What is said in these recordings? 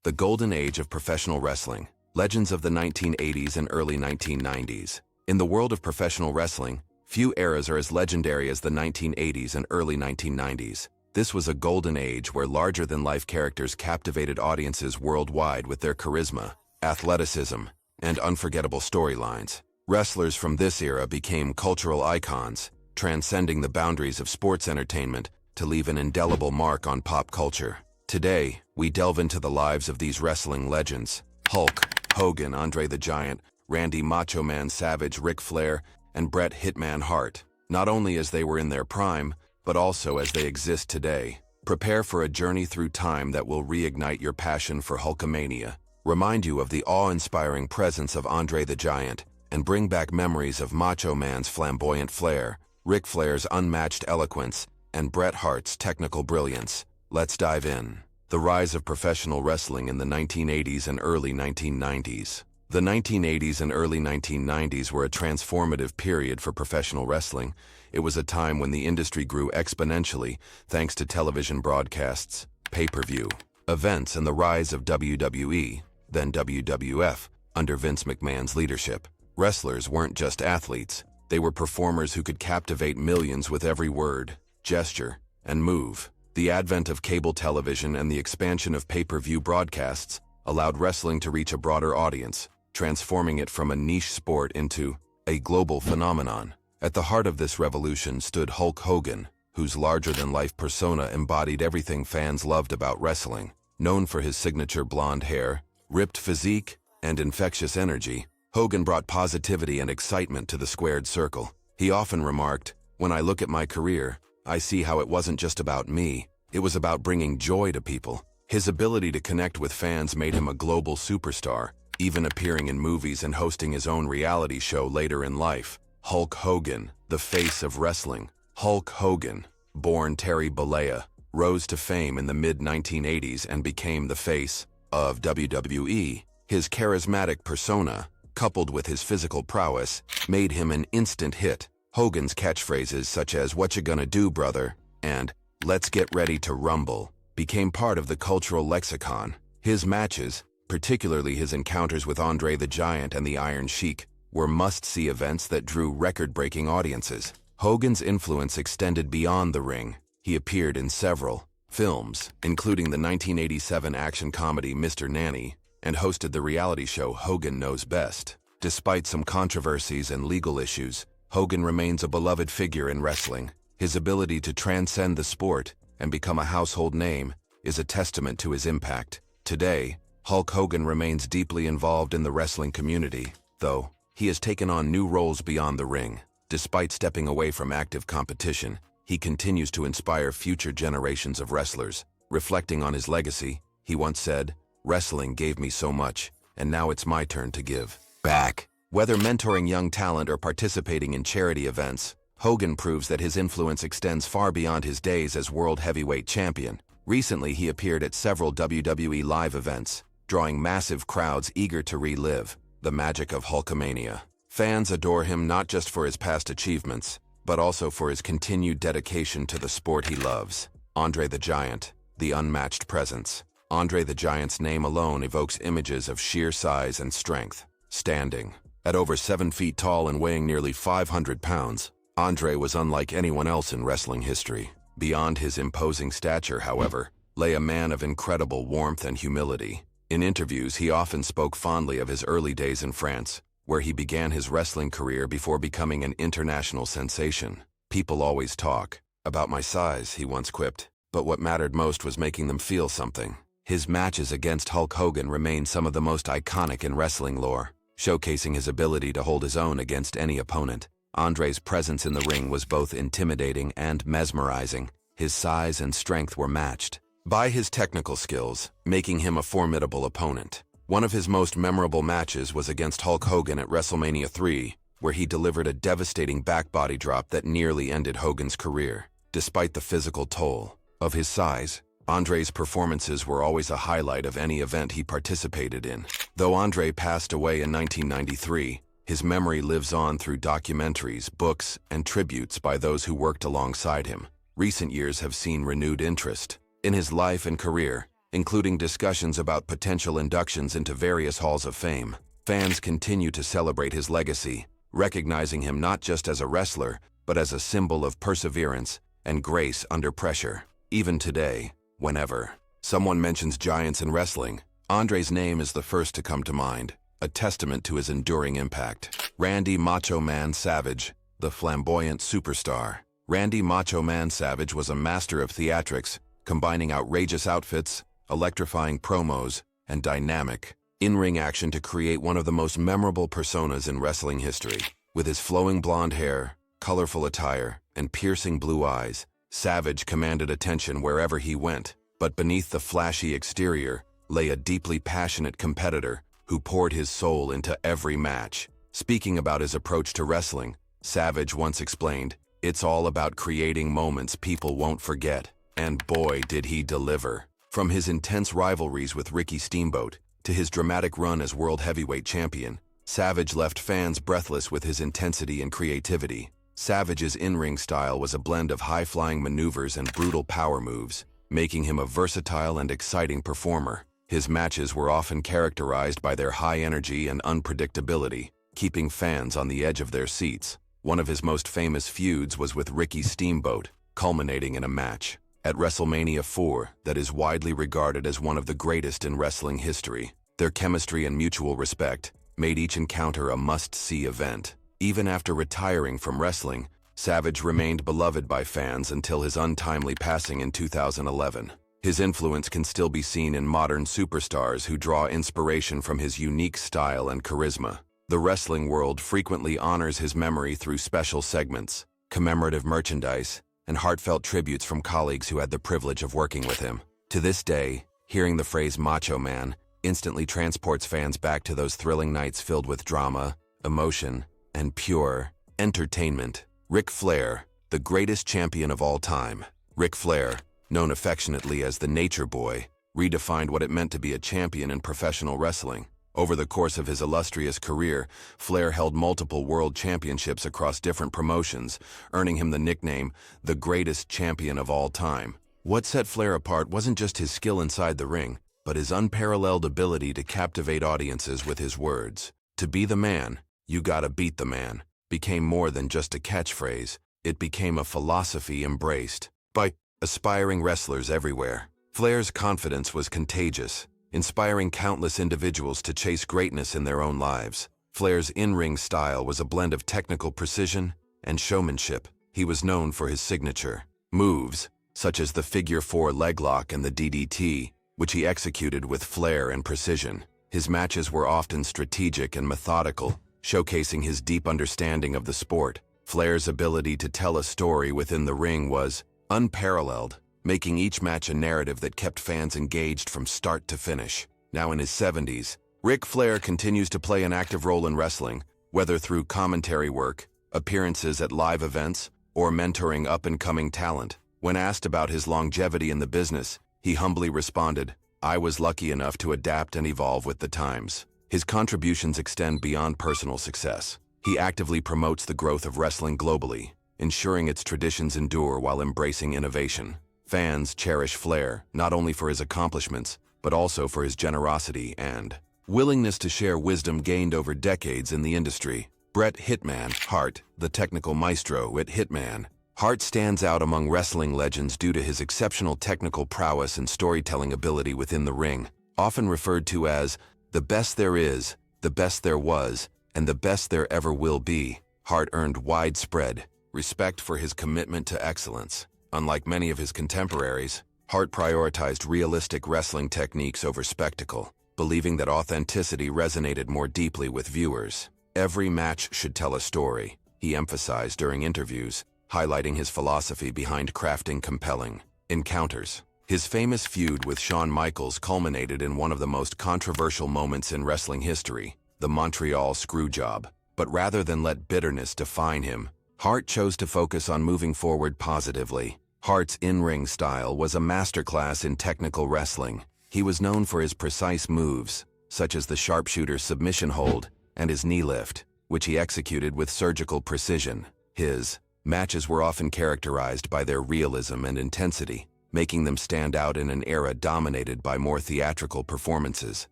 The golden age of professional wrestling. Legends of the 1980s and early 1990s. In the world of professional wrestling, few eras are as legendary as the 1980s and early 1990s. This was a golden age where larger-than-life characters captivated audiences worldwide with their charisma, athleticism, and unforgettable storylines. Wrestlers from this era became cultural icons, transcending the boundaries of sports entertainment to leave an indelible mark on pop culture. Today, we delve into the lives of these wrestling legends: Hulk Hogan, Andre the Giant, Randy Macho Man Savage, Ric Flair, and Bret Hitman Hart, not only as they were in their prime, but also as they exist today. Prepare for a journey through time that will reignite your passion for Hulkamania, remind you of the awe-inspiring presence of Andre the Giant, and bring back memories of Macho Man's flamboyant flair, Ric Flair's unmatched eloquence, and Bret Hart's technical brilliance. Let's dive in. The rise of professional wrestling in the 1980s and early 1990s. The 1980s and early 1990s were a transformative period for professional wrestling. It was a time when the industry grew exponentially thanks to television broadcasts, pay-per-view events, and the rise of WWE, then WWF, under Vince McMahon's leadership. Wrestlers weren't just athletes. They were performers who could captivate millions with every word, gesture, and move. The advent of cable television and the expansion of pay-per-view broadcasts allowed wrestling to reach a broader audience, transforming it from a niche sport into a global phenomenon. At the heart of this revolution stood Hulk Hogan, whose larger-than-life persona embodied everything fans loved about wrestling. Known for his signature blonde hair, ripped physique, and infectious energy, Hogan brought positivity and excitement to the squared circle. He often remarked, "When I look at my career, I see how it wasn't just about me. It was about bringing joy to people." His ability to connect with fans made him a global superstar, even appearing in movies and hosting his own reality show later in life. Hulk Hogan, the face of wrestling. Hulk Hogan, born Terry Bollea, rose to fame in the mid-1980s and became the face of WWE. His charismatic persona, coupled with his physical prowess, made him an instant hit. Hogan's catchphrases such as "What you gonna do, brother?" and "Let's get ready to rumble" became part of the cultural lexicon. His matches, particularly his encounters with Andre the Giant and the Iron Sheik, were must-see events that drew record-breaking audiences. Hogan's influence extended beyond the ring. He appeared in several films, including the 1987 action comedy Mr. Nanny, and hosted the reality show Hogan Knows Best. Despite some controversies and legal issues, Hogan remains a beloved figure in wrestling. His ability to transcend the sport and become a household name is a testament to his impact. Today, Hulk Hogan remains deeply involved in the wrestling community, though he has taken on new roles beyond the ring. Despite stepping away from active competition, he continues to inspire future generations of wrestlers. Reflecting on his legacy, he once said, "Wrestling gave me so much, and now it's my turn to give back." Whether mentoring young talent or participating in charity events, Hogan proves that his influence extends far beyond his days as World Heavyweight Champion. Recently, he appeared at several WWE live events, drawing massive crowds eager to relive the magic of Hulkamania. Fans adore him not just for his past achievements, but also for his continued dedication to the sport he loves. Andre the Giant, the unmatched presence. Andre the Giant's name alone evokes images of sheer size and strength. Standing at over 7 feet tall and weighing nearly 500 pounds, Andre was unlike anyone else in wrestling history. Beyond his imposing stature, however, lay a man of incredible warmth and humility. In interviews, he often spoke fondly of his early days in France, where he began his wrestling career before becoming an international sensation. "People always talk about my size," he once quipped, "but what mattered most was making them feel something." His matches against Hulk Hogan remain some of the most iconic in wrestling lore, showcasing his ability to hold his own against any opponent. Andre's presence in the ring was both intimidating and mesmerizing. His size and strength were matched by his technical skills, making him a formidable opponent. One of his most memorable matches was against Hulk Hogan at WrestleMania 3, where he delivered a devastating back body drop that nearly ended Hogan's career. Despite the physical toll of his size, Andre's performances were always a highlight of any event he participated in. Though Andre passed away in 1993, his memory lives on through documentaries, books, and tributes by those who worked alongside him. Recent years have seen renewed interest in his life and career, including discussions about potential inductions into various halls of fame. Fans continue to celebrate his legacy, recognizing him not just as a wrestler, but as a symbol of perseverance and grace under pressure. Even today, whenever someone mentions giants in wrestling, Andre's name is the first to come to mind, a testament to his enduring impact. Randy Macho Man Savage, the flamboyant superstar. Randy Macho Man Savage was a master of theatrics, combining outrageous outfits, electrifying promos, and dynamic in-ring action to create one of the most memorable personas in wrestling history. With his flowing blonde hair, colorful attire, and piercing blue eyes, Savage commanded attention wherever he went. But beneath the flashy exterior lay a deeply passionate competitor who poured his soul into every match. Speaking about his approach to wrestling, Savage once explained, "It's all about creating moments people won't forget." And boy, did he deliver. From his intense rivalries with Ricky Steamboat to his dramatic run as World Heavyweight Champion, Savage left fans breathless with his intensity and creativity. Savage's in-ring style was a blend of high-flying maneuvers and brutal power moves, making him a versatile and exciting performer. His matches were often characterized by their high energy and unpredictability, keeping fans on the edge of their seats. One of his most famous feuds was with Ricky Steamboat, culminating in a match at WrestleMania 4 that is widely regarded as one of the greatest in wrestling history. Their chemistry and mutual respect made each encounter a must-see event. Even after retiring from wrestling, Savage remained beloved by fans until his untimely passing in 2011. His influence can still be seen in modern superstars who draw inspiration from his unique style and charisma. The wrestling world frequently honors his memory through special segments, commemorative merchandise, and heartfelt tributes from colleagues who had the privilege of working with him. To this day, hearing the phrase Macho Man instantly transports fans back to those thrilling nights filled with drama, emotion, and pure entertainment. Ric Flair, the greatest champion of all time. Ric Flair, known affectionately as the Nature Boy, redefined what it meant to be a champion in professional wrestling. Over the course of his illustrious career, Flair held multiple world championships across different promotions, earning him the nickname, the greatest champion of all time. What set Flair apart wasn't just his skill inside the ring, but his unparalleled ability to captivate audiences with his words. "To be the man, you gotta beat the man," became more than just a catchphrase. It became a philosophy embraced by aspiring wrestlers everywhere. Flair's confidence was contagious, inspiring countless individuals to chase greatness in their own lives. Flair's in-ring style was a blend of technical precision and showmanship. He was known for his signature moves, such as the Figure 4 leg lock and the DDT, which he executed with flair and precision. His matches were often strategic and methodical, showcasing his deep understanding of the sport. Flair's ability to tell a story within the ring was unparalleled, making each match a narrative that kept fans engaged from start to finish. Now in his 70s, Ric Flair continues to play an active role in wrestling, whether through commentary work, appearances at live events, or mentoring up-and-coming talent. When asked about his longevity in the business, he humbly responded, "I was lucky enough to adapt and evolve with the times." His contributions extend beyond personal success. He actively promotes the growth of wrestling globally, ensuring its traditions endure while embracing innovation. Fans cherish Flair not only for his accomplishments, but also for his generosity and willingness to share wisdom gained over decades in the industry. Bret Hitman Hart, the technical maestro at Hitman. Hart stands out among wrestling legends due to his exceptional technical prowess and storytelling ability within the ring. Often referred to as the best there is, the best there was, and the best there ever will be, Hart earned widespread respect for his commitment to excellence. Unlike many of his contemporaries, Hart prioritized realistic wrestling techniques over spectacle, believing that authenticity resonated more deeply with viewers. Every match should tell a story, he emphasized during interviews, highlighting his philosophy behind crafting compelling encounters. His famous feud with Shawn Michaels culminated in one of the most controversial moments in wrestling history, the Montreal Screwjob. But rather than let bitterness define him, Hart chose to focus on moving forward positively. Hart's in-ring style was a masterclass in technical wrestling. He was known for his precise moves, such as the sharpshooter submission hold and his knee lift, which he executed with surgical precision. His matches were often characterized by their realism and intensity, making them stand out in an era dominated by more theatrical performances.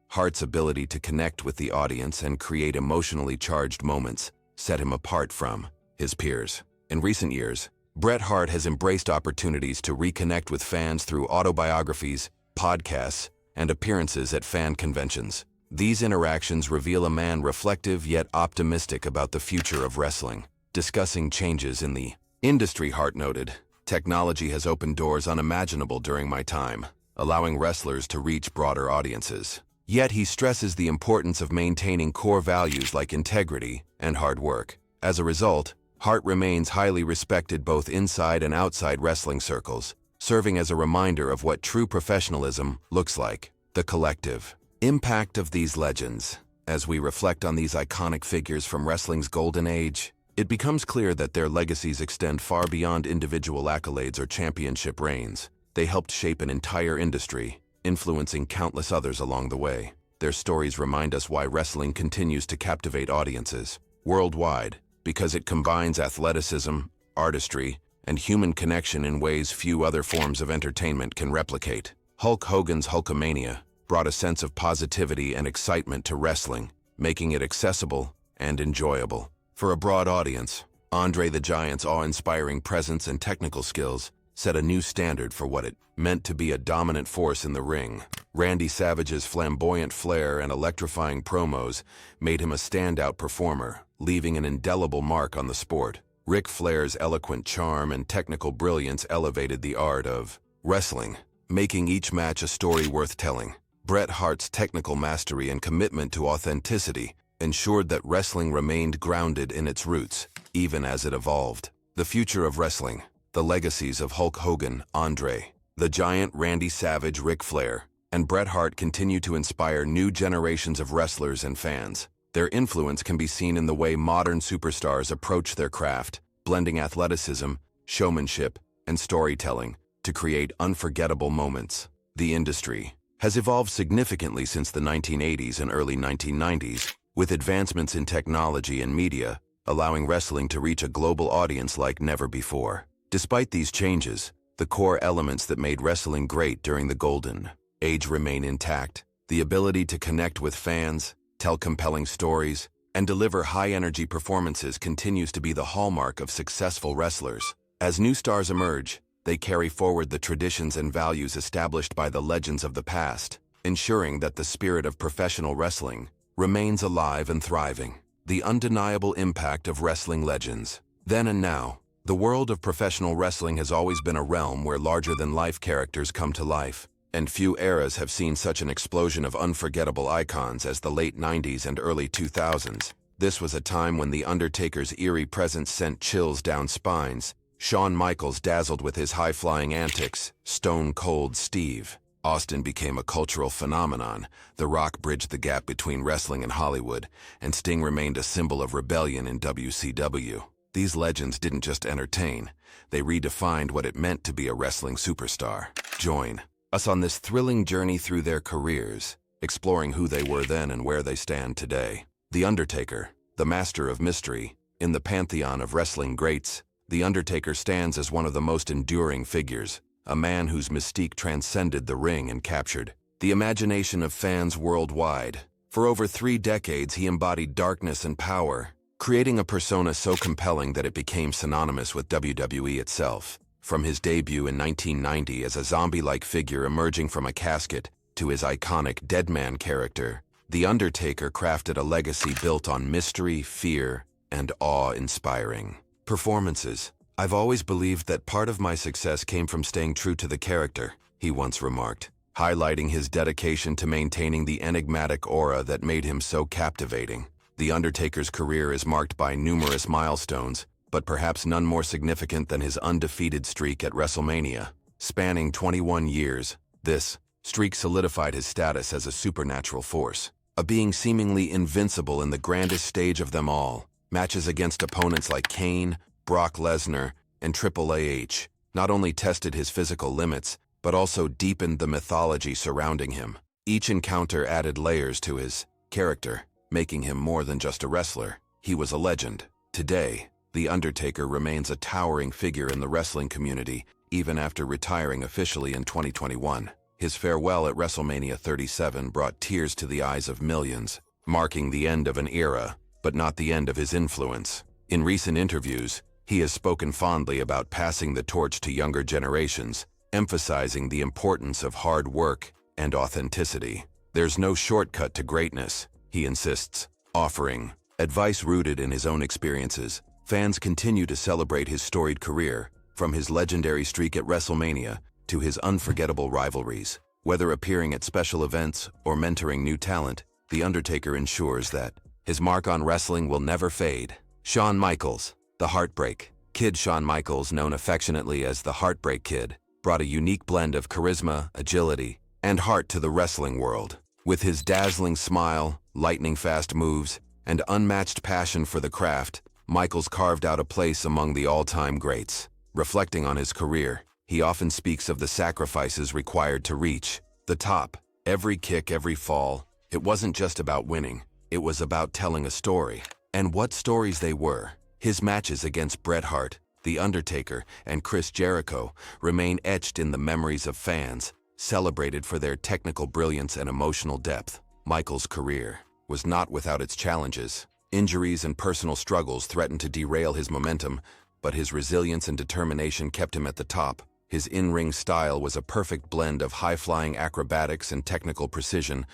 Hart's ability to connect with the audience and create emotionally charged moments set him apart from his peers. In recent years, Bret Hart has embraced opportunities to reconnect with fans through autobiographies, podcasts, and appearances at fan conventions. These interactions reveal a man reflective yet optimistic about the future of wrestling. Discussing changes in the industry, Hart noted, "Technology has opened doors unimaginable during my time, allowing wrestlers to reach broader audiences." Yet he stresses the importance of maintaining core values like integrity and hard work. As a result, Hart remains highly respected both inside and outside wrestling circles, serving as a reminder of what true professionalism looks like. The collective impact of these legends. As we reflect on these iconic figures from wrestling's golden age, it becomes clear that their legacies extend far beyond individual accolades or championship reigns. They helped shape an entire industry, influencing countless others along the way. Their stories remind us why wrestling continues to captivate audiences worldwide, because it combines athleticism, artistry, and human connection in ways few other forms of entertainment can replicate. Hulk Hogan's Hulkamania brought a sense of positivity and excitement to wrestling, making it accessible and enjoyable. For a broad audience, Andre the Giant's awe-inspiring presence and technical skills set a new standard for what it meant to be a dominant force in the ring. Randy Savage's flamboyant flair and electrifying promos made him a standout performer, leaving an indelible mark on the sport. Ric Flair's eloquent charm and technical brilliance elevated the art of wrestling, making each match a story worth telling. Bret Hart's technical mastery and commitment to authenticity ensured that wrestling remained grounded in its roots, even as it evolved. The future of wrestling. The legacies of Hulk Hogan, Andre the Giant, Randy Savage, Ric Flair, and Bret Hart continue to inspire new generations of wrestlers and fans. Their influence can be seen in the way modern superstars approach their craft, blending athleticism, showmanship, and storytelling to create unforgettable moments. The industry has evolved significantly since the 1980s and early 1990s, with advancements in technology and media allowing wrestling to reach a global audience like never before. Despite these changes, the core elements that made wrestling great during the golden age remain intact. The ability to connect with fans, tell compelling stories, and deliver high-energy performances continues to be the hallmark of successful wrestlers. As new stars emerge, they carry forward the traditions and values established by the legends of the past, ensuring that the spirit of professional wrestling remains alive and thriving. The undeniable impact of wrestling legends. Then and now, the world of professional wrestling has always been a realm where larger-than-life characters come to life, and few eras have seen such an explosion of unforgettable icons as the late 90s and early 2000s. This was a time when The Undertaker's eerie presence sent chills down spines, Shawn Michaels dazzled with his high-flying antics, Stone Cold Steve Austin became a cultural phenomenon, The Rock bridged the gap between wrestling and Hollywood, and Sting remained a symbol of rebellion in WCW. These legends didn't just entertain, they redefined what it meant to be a wrestling superstar. Join us on this thrilling journey through their careers, exploring who they were then and where they stand today. The Undertaker, the master of mystery. In the pantheon of wrestling greats, The Undertaker stands as one of the most enduring figures, a man whose mystique transcended the ring and captured the imagination of fans worldwide. For over 3 decades, he embodied darkness and power, creating a persona so compelling that it became synonymous with WWE itself. From his debut in 1990 as a zombie-like figure emerging from a casket to his iconic Deadman character, The Undertaker crafted a legacy built on mystery, fear, and awe-inspiring performances. "I've always believed that part of my success came from staying true to the character," he once remarked, highlighting his dedication to maintaining the enigmatic aura that made him so captivating. The Undertaker's career is marked by numerous milestones, but perhaps none more significant than his undefeated streak at WrestleMania. Spanning 21 years, this streak solidified his status as a supernatural force, a being seemingly invincible in the grandest stage of them all. Matches against opponents like Kane, Brock Lesnar, and Triple H not only tested his physical limits, but also deepened the mythology surrounding him. Each encounter added layers to his character, making him more than just a wrestler. He was a legend. Today, The Undertaker remains a towering figure in the wrestling community, even after retiring officially in 2021. His farewell at WrestleMania 37 brought tears to the eyes of millions, marking the end of an era, but not the end of his influence. In recent interviews, he has spoken fondly about passing the torch to younger generations, emphasizing the importance of hard work and authenticity. There's no shortcut to greatness, he insists, offering advice rooted in his own experiences. Fans continue to celebrate his storied career, from his legendary streak at WrestleMania to his unforgettable rivalries. Whether appearing at special events or mentoring new talent, The Undertaker ensures that his mark on wrestling will never fade. Shawn Michaels, the Heartbreak Kid. Shawn Michaels, known affectionately as the Heartbreak Kid, brought a unique blend of charisma, agility, and heart to the wrestling world. With his dazzling smile, lightning-fast moves, and unmatched passion for the craft, Michaels carved out a place among the all-time greats. Reflecting on his career, he often speaks of the sacrifices required to reach the top. Every kick, every fall, it wasn't just about winning, it was about telling a story. And what stories they were. His matches against Bret Hart, The Undertaker, and Chris Jericho remain etched in the memories of fans, celebrated for their technical brilliance and emotional depth. Michaels' career was not without its challenges. Injuries and personal struggles threatened to derail his momentum, but his resilience and determination kept him at the top. His in-ring style was a perfect blend of high-flying acrobatics and technical precision,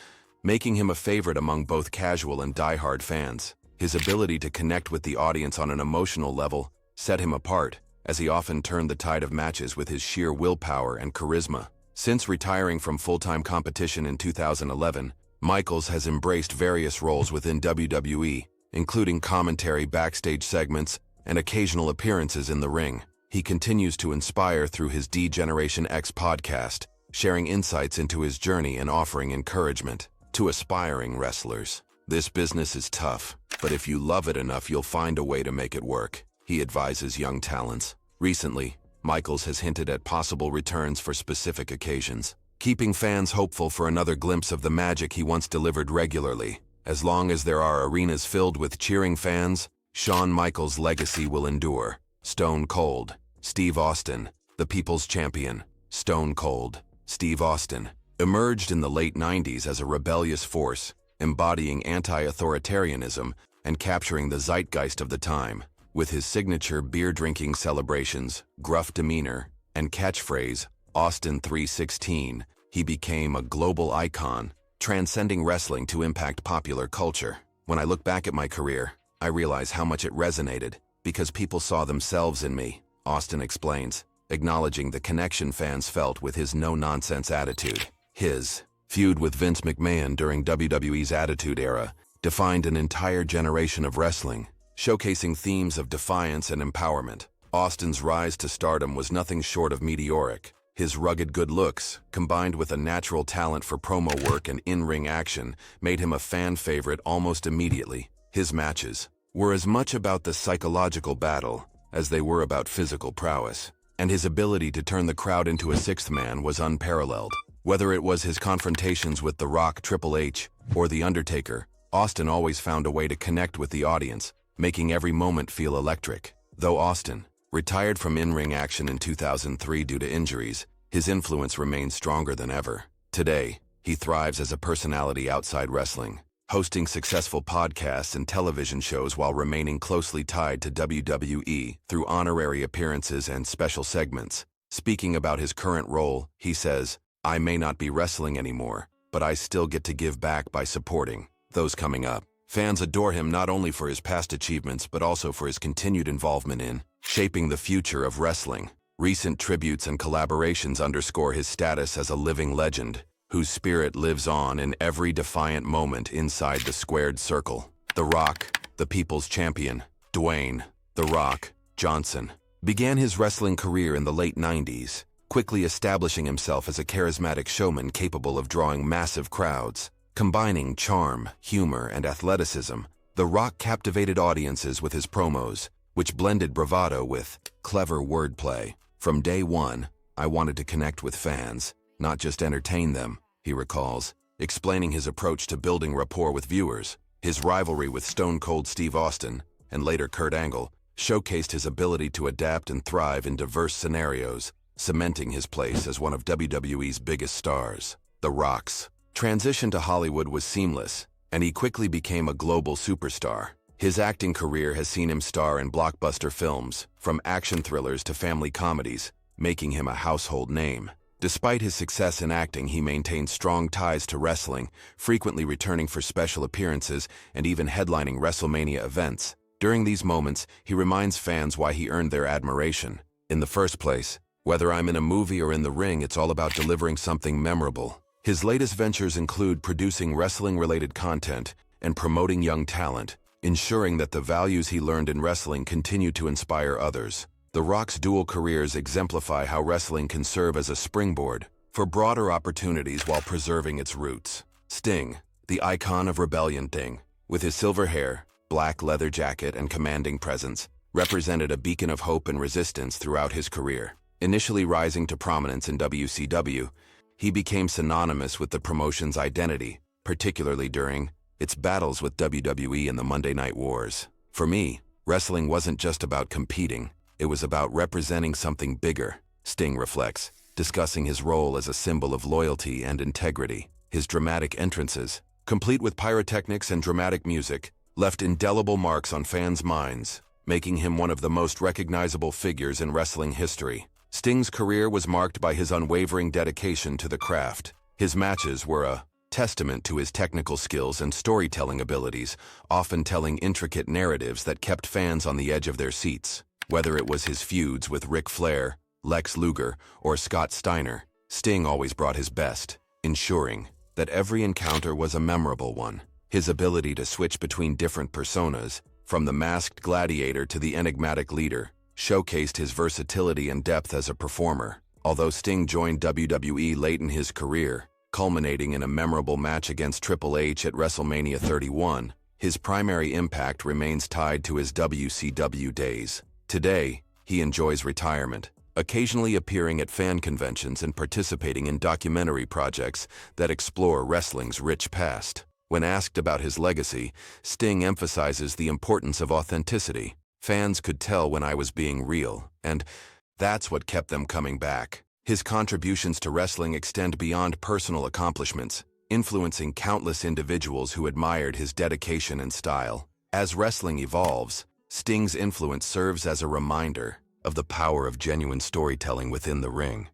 making him a favorite among both casual and die-hard fans. His ability to connect with the audience on an emotional level set him apart, as he often turned the tide of matches with his sheer willpower and charisma. Since retiring from full-time competition in 2011, Michaels has embraced various roles within WWE, including commentary, backstage segments, and occasional appearances in the ring. He continues to inspire through his D-Generation X podcast, sharing insights into his journey and offering encouragement to aspiring wrestlers. This business is tough, but if you love it enough, you'll find a way to make it work, he advises young talents. Recently, Michaels has hinted at possible returns for specific occasions, keeping fans hopeful for another glimpse of the magic he once delivered regularly. As long as there are arenas filled with cheering fans, Shawn Michaels' legacy will endure. Stone Cold Steve Austin, the People's Champion. Stone Cold Steve Austin emerged in the late 90s as a rebellious force, embodying anti-authoritarianism and capturing the zeitgeist of the time. With his signature beer-drinking celebrations, gruff demeanor, and catchphrase, Austin 316, he became a global icon, transcending wrestling to impact popular culture. When I look back at my career, I realize how much it resonated, because people saw themselves in me, Austin explains, acknowledging the connection fans felt with his no-nonsense attitude. His feud with Vince McMahon during WWE's Attitude Era defined an entire generation of wrestling, showcasing themes of defiance and empowerment. Austin's rise to stardom was nothing short of meteoric. His rugged good looks, combined with a natural talent for promo work and in-ring action, made him a fan favorite almost immediately. His matches were as much about the psychological battle as they were about physical prowess, and his ability to turn the crowd into a sixth man was unparalleled. Whether it was his confrontations with The Rock, Triple H, or The Undertaker, Austin always found a way to connect with the audience, making every moment feel electric. Though Austin retired from in-ring action in 2003 due to injuries, his influence remains stronger than ever. Today, he thrives as a personality outside wrestling, hosting successful podcasts and television shows while remaining closely tied to WWE through honorary appearances and special segments. Speaking about his current role, he says, "I may not be wrestling anymore, but I still get to give back by supporting those coming up." Fans adore him not only for his past achievements but also for his continued involvement in shaping the future of wrestling. Recent tributes and collaborations underscore his status as a living legend, whose spirit lives on in every defiant moment inside the squared circle. The Rock, the People's Champion, Dwayne "The Rock" Johnson, began his wrestling career in the late 90s, quickly establishing himself as a charismatic showman capable of drawing massive crowds. Combining charm, humor, and athleticism, The Rock captivated audiences with his promos, which blended bravado with clever wordplay. "From day one, I wanted to connect with fans, not just entertain them," he recalls, explaining his approach to building rapport with viewers. His rivalry with Stone Cold Steve Austin, and later Kurt Angle, showcased his ability to adapt and thrive in diverse scenarios, cementing his place as one of WWE's biggest stars. The Rock's transition to Hollywood was seamless, and he quickly became a global superstar. His acting career has seen him star in blockbuster films, from action thrillers to family comedies, making him a household name. Despite his success in acting, he maintained strong ties to wrestling, frequently returning for special appearances and even headlining WrestleMania events. During these moments, he reminds fans why he earned their admiration. In the first place, whether I'm in a movie or in the ring, it's all about delivering something memorable. His latest ventures include producing wrestling-related content and promoting young talent, ensuring that the values he learned in wrestling continue to inspire others. The Rock's dual careers exemplify how wrestling can serve as a springboard for broader opportunities while preserving its roots. Sting, the icon of rebellion. Sting, with his silver hair, black leather jacket, and commanding presence, represented a beacon of hope and resistance throughout his career. Initially rising to prominence in WCW, he became synonymous with the promotion's identity, particularly during its battles with WWE in the Monday Night Wars. For me, wrestling wasn't just about competing. It was about representing something bigger, Sting reflects, discussing his role as a symbol of loyalty and integrity. His dramatic entrances, complete with pyrotechnics and dramatic music, left indelible marks on fans' minds, making him one of the most recognizable figures in wrestling history. Sting's career was marked by his unwavering dedication to the craft. His matches were a testament to his technical skills and storytelling abilities, often telling intricate narratives that kept fans on the edge of their seats. Whether it was his feuds with Ric Flair, Lex Luger, or Scott Steiner, Sting always brought his best, ensuring that every encounter was a memorable one. His ability to switch between different personas, from the masked gladiator to the enigmatic leader, showcased his versatility and depth as a performer. Although Sting joined WWE late in his career, culminating in a memorable match against Triple H at WrestleMania 31, his primary impact remains tied to his WCW days. Today, he enjoys retirement, occasionally appearing at fan conventions and participating in documentary projects that explore wrestling's rich past. When asked about his legacy, Sting emphasizes the importance of authenticity. Fans could tell when I was being real, and that's what kept them coming back. His contributions to wrestling extend beyond personal accomplishments, influencing countless individuals who admired his dedication and style. As wrestling evolves, Sting's influence serves as a reminder of the power of genuine storytelling within the ring.